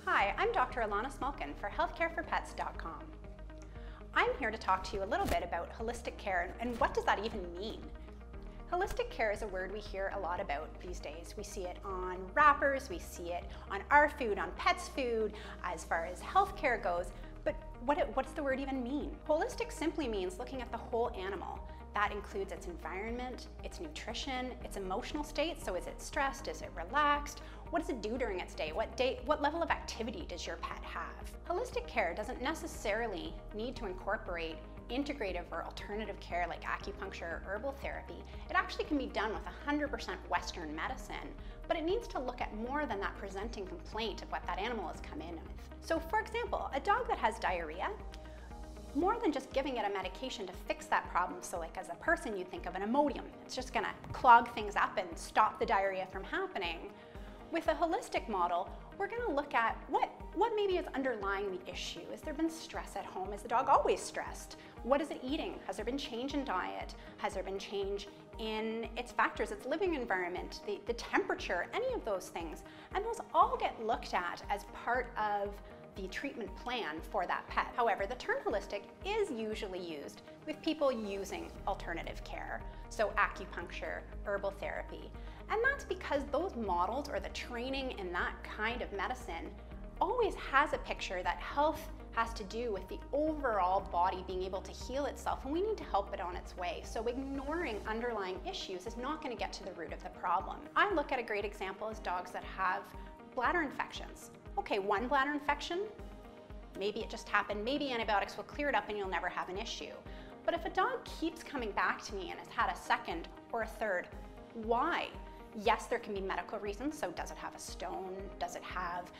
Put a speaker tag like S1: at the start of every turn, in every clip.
S1: Hi, I'm Dr. Alana Smolkin for healthcareforpets.com. I'm here to talk to you a little bit about holistic care and what does that even mean? Holistic care is a word we hear a lot about these days. We see it on wrappers, we see it on our food, on pets' food, as far as healthcare goes, but what's the word even mean? Holistic simply means looking at the whole animal. That includes its environment, its nutrition, its emotional state. So is it stressed? Is it relaxed? What does it do during its day? What level of activity does your pet have? Holistic care doesn't necessarily need to incorporate integrative or alternative care like acupuncture or herbal therapy. It actually can be done with 100% Western medicine, but it needs to look at more than that presenting complaint of what that animal has come in with. So for example, a dog that has diarrhea, more than just giving it a medication to fix that problem, so like as a person you think of an Imodium, it's just gonna clog things up and stop the diarrhea from happening. With a holistic model, we're gonna look at what maybe is underlying the issue. Has there been stress at home? Is the dog always stressed? What is it eating? Has there been change in diet? Has there been change in its factors, its living environment, the temperature, any of those things? And those all get looked at as part of the treatment plan for that pet. However, the term holistic is usually used with people using alternative care, so acupuncture, herbal therapy. And that's because those models or the training in that kind of medicine always has a picture that health has to do with the overall body being able to heal itself, and we need to help it on its way. So ignoring underlying issues is not going to get to the root of the problem. I look at a great example as dogs that have bladder infections. Okay, one bladder infection, maybe it just happened, maybe antibiotics will clear it up and you'll never have an issue. But if a dog keeps coming back to me and has had a second or a third, why? Yes, there can be medical reasons. So does it have a stone? Does it have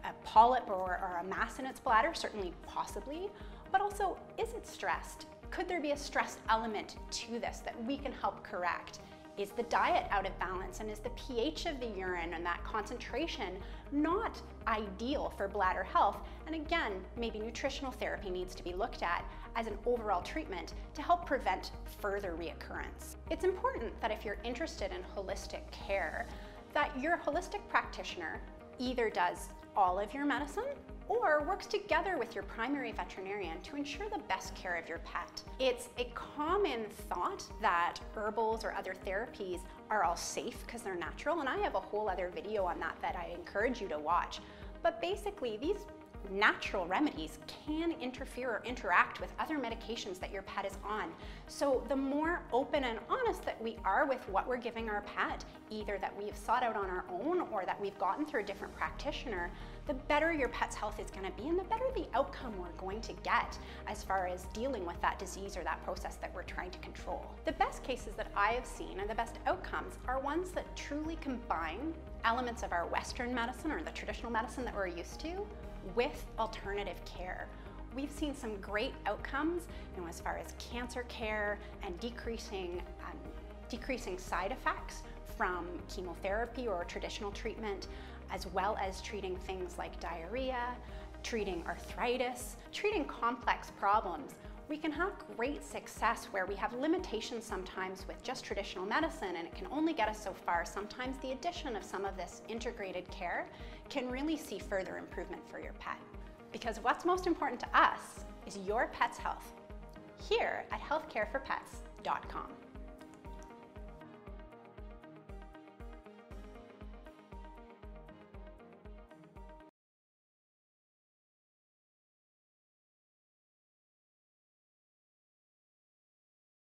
S1: a polyp or a mass in its bladder? Certainly, possibly. But also, is it stressed? Could there be a stress element to this that we can help correct? Is the diet out of balance, and is the pH of the urine and that concentration not ideal for bladder health? And again, maybe nutritional therapy needs to be looked at as an overall treatment to help prevent further reoccurrence. It's important that if you're interested in holistic care, that your holistic practitioner either does all of your medicine or works together with your primary veterinarian to ensure the best care of your pet. It's a common thought that herbals or other therapies are all safe because they're natural, and I have a whole other video on that I encourage you to watch. But basically, these natural remedies can interfere or interact with other medications that your pet is on. So the more open and honest that we are with what we're giving our pet, either that we've sought out on our own or that we've gotten through a different practitioner, the better your pet's health is going to be and the better the outcome we're going to get as far as dealing with that disease or that process that we're trying to control. The best cases that I have seen and the best outcomes are ones that truly combine elements of our Western medicine or the traditional medicine that we're used to with alternative care. We've seen some great outcomes, as far as cancer care and decreasing side effects from chemotherapy or traditional treatment, as well as treating things like diarrhea, treating arthritis, treating complex problems. We can have great success where we have limitations sometimes with just traditional medicine, and it can only get us so far. Sometimes the addition of some of this integrated care can really see further improvement for your pet. Because what's most important to us is your pet's health, here at healthcareforpets.com.